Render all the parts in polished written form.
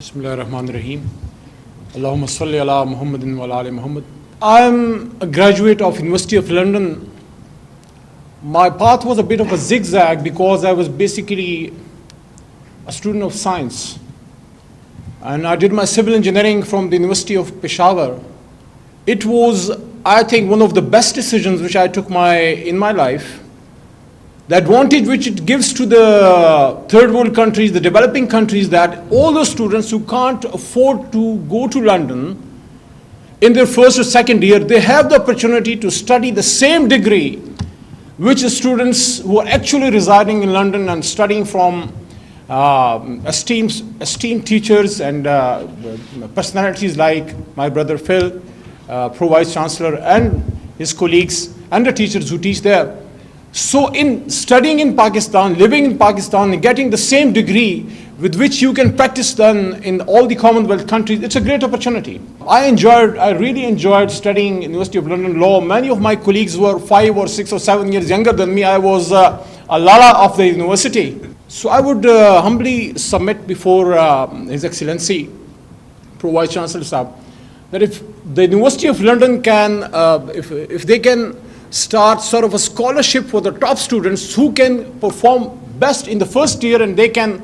Bismillahirrahmanirrahim. Allahumma salli ala Muhammadin wa ala ali Muhammad. I'm a graduate of University of London. My path was a bit of a zigzag because I was basically a student of science. And I did my civil engineering from the University of Peshawar. It was, I think, one of the best decisions which I took in my life. The advantage which it gives to the third world countries, the developing countries, that all those students who can't afford to go to London in their first or second year, they have the opportunity to study the same degree which the students who are actually residing in London and studying from esteemed teachers and personalities like my brother Phil, Pro-Vice Chancellor, and his colleagues and the teachers who teach there. So in studying in Pakistan, living in Pakistan, and getting the same degree with which you can practice then in all the Commonwealth countries, it's a great opportunity. I really enjoyed studying University of London Law. Many of my colleagues were 5 or 6 or 7 years younger than me. I was a Lala of the university. So I would humbly submit before His Excellency, Pro-Vice Chancellor Sahab, that if the University of London can, if they can start sort of a scholarship for the top students who can perform best in the first year, and they can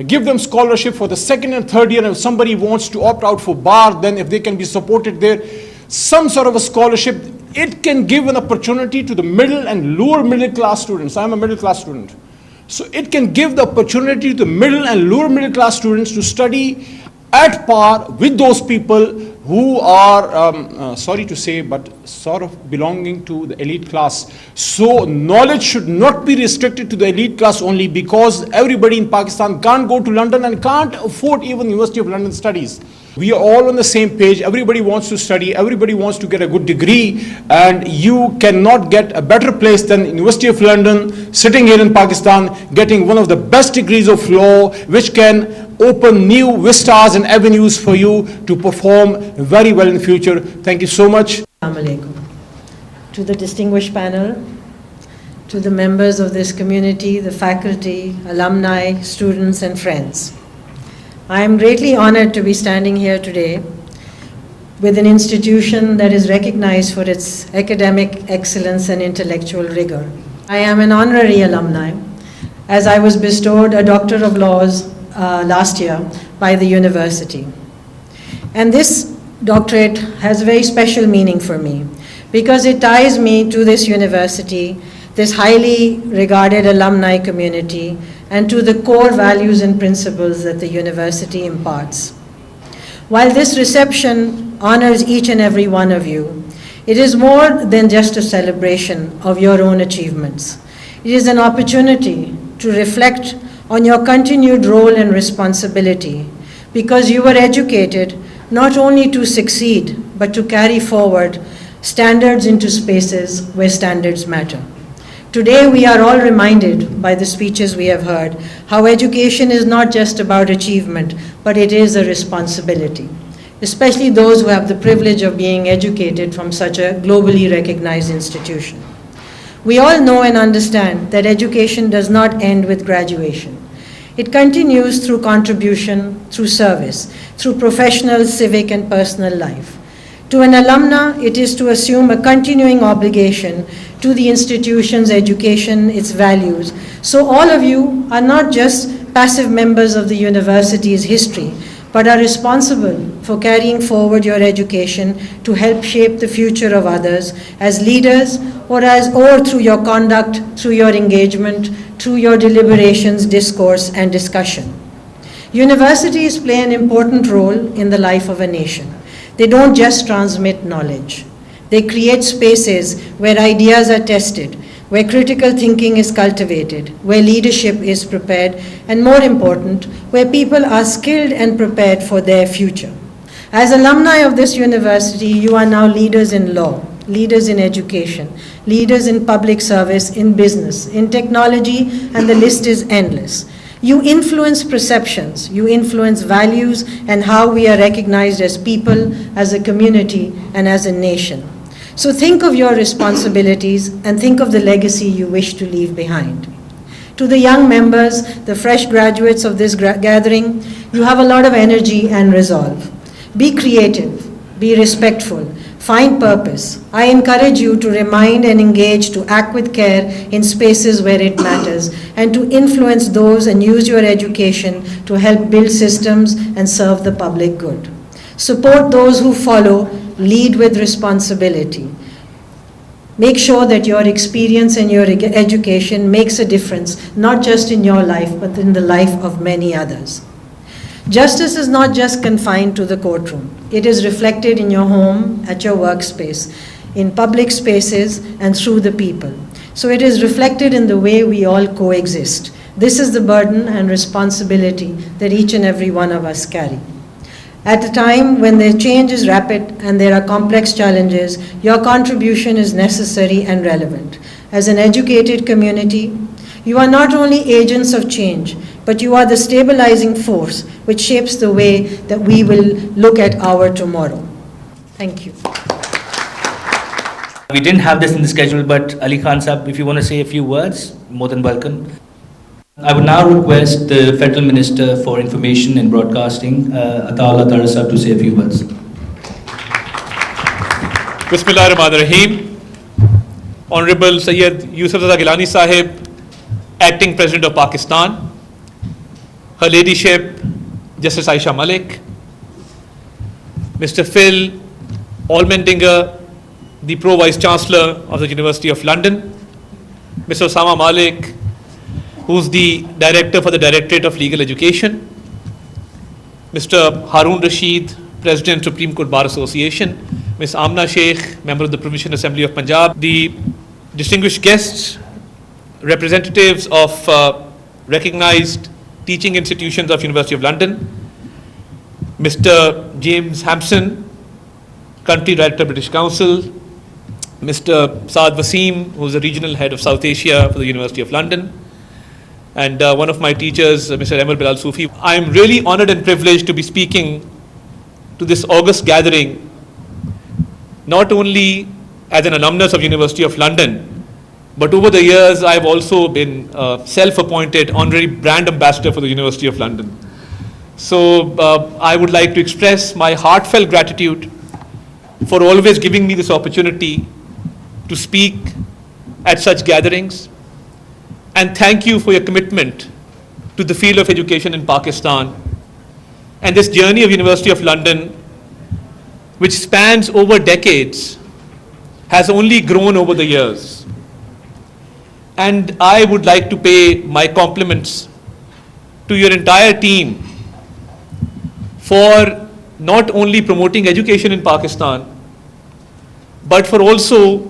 give them scholarship for the second and third year. And if somebody wants to opt out for bar, then if they can be supported there, some sort of a scholarship, it can give an opportunity to the middle and lower middle class students. I'm a middle class student. So it can give the opportunity to the middle and lower middle class students to study at par with those people who are, sorry to say, but sort of belonging to the elite class. So knowledge should not be restricted to the elite class only, because everybody in Pakistan can't go to London and can't afford even University of London studies. We are all on the same page. Everybody wants to study. Everybody wants to get a good degree. And you cannot get a better place than University of London, sitting here in Pakistan, getting one of the best degrees of law, which can open new vistas and avenues for you to perform very well in the future. Thank you so much. Assalamu alaikum. To the distinguished panel, to the members of this community, the faculty, alumni, students, and friends. I am greatly honored to be standing here today with an institution that is recognized for its academic excellence and intellectual rigor. I am an honorary alumni, as I was bestowed a Doctor of Laws last year by the university. And this doctorate has a very special meaning for me, because it ties me to this university, this highly regarded alumni community, and to the core values and principles that the university imparts. While this reception honors each and every one of you, it is more than just a celebration of your own achievements. It is an opportunity to reflect on your continued role and responsibility, because you were educated not only to succeed, but to carry forward standards into spaces where standards matter. Today we are all reminded by the speeches we have heard how education is not just about achievement, but it is a responsibility, especially those who have the privilege of being educated from such a globally recognized institution. We all know and understand that education does not end with graduation. It continues through contribution, through service, through professional, civic, and personal life. To an alumna, it is to assume a continuing obligation to the institution's education, its values. So all of you are not just passive members of the university's history, but are responsible for carrying forward your education to help shape the future of others as leaders, or through your conduct, through your engagement, through your deliberations, discourse, and discussion. Universities play an important role in the life of a nation. They don't just transmit knowledge. They create spaces where ideas are tested, where critical thinking is cultivated, where leadership is prepared, and more important, where people are skilled and prepared for their future. As alumni of this university, you are now leaders in law, leaders in education, leaders in public service, in business, in technology, and the list is endless. You influence perceptions, you influence values, and how we are recognized as people, as a community, and as a nation. So think of your responsibilities and think of the legacy you wish to leave behind. To the young members, the fresh graduates of this gathering, you have a lot of energy and resolve. Be creative, be respectful, find purpose. I encourage you to remind and engage, to act with care in spaces where it matters, and to influence those and use your education to help build systems and serve the public good. Support those who follow, lead with responsibility. Make sure that your experience and your education makes a difference, not just in your life, but in the life of many others. Justice is not just confined to the courtroom. It is reflected in your home, at your workspace, in public spaces, and through the people. So it is reflected in the way we all coexist. This is the burden and responsibility that each and every one of us carry. At a time when the change is rapid and there are complex challenges, your contribution is necessary and relevant. As an educated community, you are not only agents of change, but you are the stabilizing force which shapes the way that we will look at our tomorrow. Thank you. We didn't have this in the schedule, but Ali Khan Sahab, if you want to say a few words, more than welcome. I would now request the Federal Minister for Information and Broadcasting, Ataullah Tara Sahab, to say a few words. Bismillahirrahmanirrahim. Honorable Sayyid Yusufzada Gilani Sahib, Acting President of Pakistan, Her Ladyship Justice Aisha Malik, Mr. Phil Allmendinger, the Pro Vice Chancellor of the University of London, Mr. Osama Malik, who's the Director for the Directorate of Legal Education, Mr. Harun Rashid, President, Supreme Court Bar Association, Ms. Amna Sheikh, Member of the Provincial Assembly of Punjab, the distinguished guests, representatives of recognized teaching institutions of University of London, Mr. James Hampson, Country Director, British Council, Mr. Saad Wasim, who's the Regional Head of South Asia for the University of London, and one of my teachers, Mr. Emil Bilal Sufi. I am really honored and privileged to be speaking to this august gathering, not only as an alumnus of University of London, but over the years I've also been self-appointed honorary brand ambassador for the University of London. So I would like to express my heartfelt gratitude for always giving me this opportunity to speak at such gatherings. And thank you for your commitment to the field of education in Pakistan and this journey of University of London, which spans over decades, has only grown over the years. And I would like to pay my compliments to your entire team for not only promoting education in Pakistan, but for also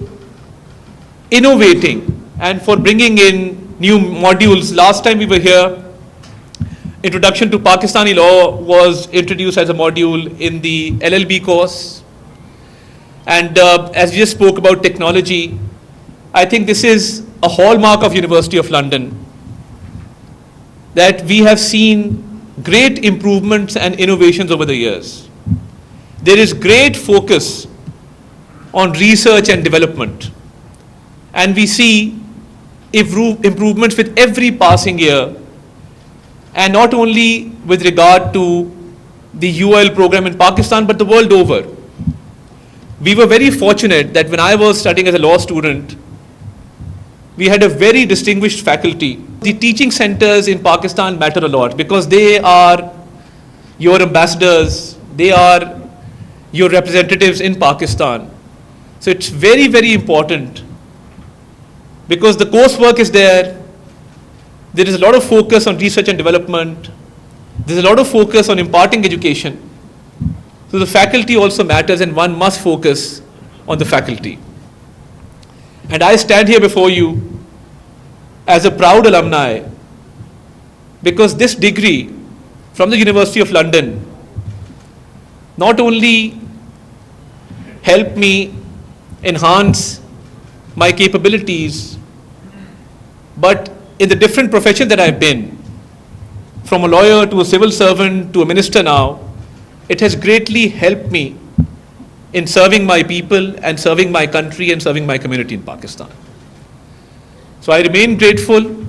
innovating and for bringing in new modules. Last time we were here, Introduction to Pakistani Law was introduced as a module in the LLB course. And as we just spoke about technology, I think this is a hallmark of University of London, that we have seen great improvements and innovations over the years. There is great focus on research and development, and we see improvements with every passing year, and not only with regard to the UL program in Pakistan, but the world over. We were very fortunate that when I was studying as a law student, we had a very distinguished faculty. The teaching centers in Pakistan matter a lot because they are your ambassadors, they are your representatives in Pakistan. So it's very, very important because the coursework is there. There is a lot of focus on research and development. There's a lot of focus on imparting education. So the faculty also matters, and one must focus on the faculty. And I stand here before you as a proud alumni because this degree from the University of London not only helped me enhance my capabilities, but in the different profession that I've been, from a lawyer to a civil servant to a minister now, it has greatly helped me in serving my people and serving my country and serving my community in Pakistan. So I remain grateful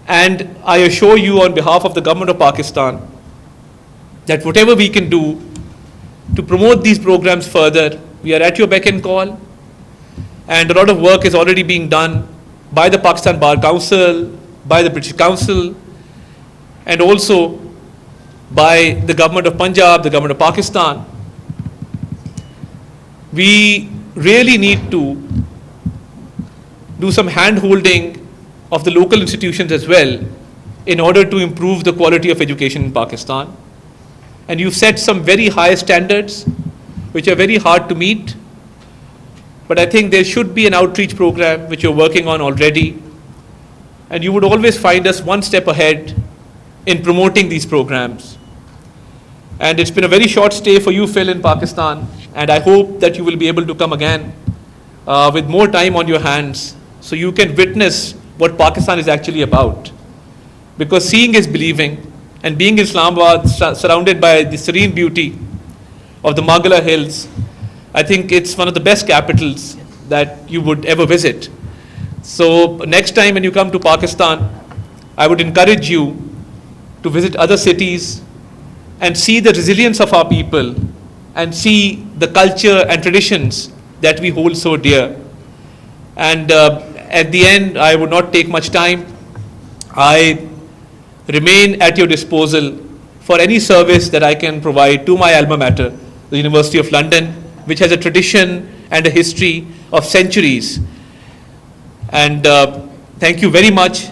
And I assure you on behalf of the government of Pakistan that whatever we can do to promote these programs further, we are at your beck and call. And a lot of work is already being done by the Pakistan Bar Council, by the British Council, and also by the government of Punjab, the government of Pakistan. We really need to do some hand-holding of the local institutions as well in order to improve the quality of education in Pakistan. And you've set some very high standards which are very hard to meet. But I think there should be an outreach program which you're working on already. And you would always find us one step ahead in promoting these programs. And it's been a very short stay for you, Phil, in Pakistan. And I hope that you will be able to come again with more time on your hands so you can witness what Pakistan is actually about. Because seeing is believing, and being in Islamabad, surrounded by the serene beauty of the Magala Hills, I think it's one of the best capitals that you would ever visit. So next time when you come to Pakistan, I would encourage you to visit other cities and see the resilience of our people and see the culture and traditions that we hold so dear. And at the end, I would not take much time. I remain at your disposal for any service that I can provide to my alma mater, the University of London, which has a tradition and a history of centuries. And thank you very much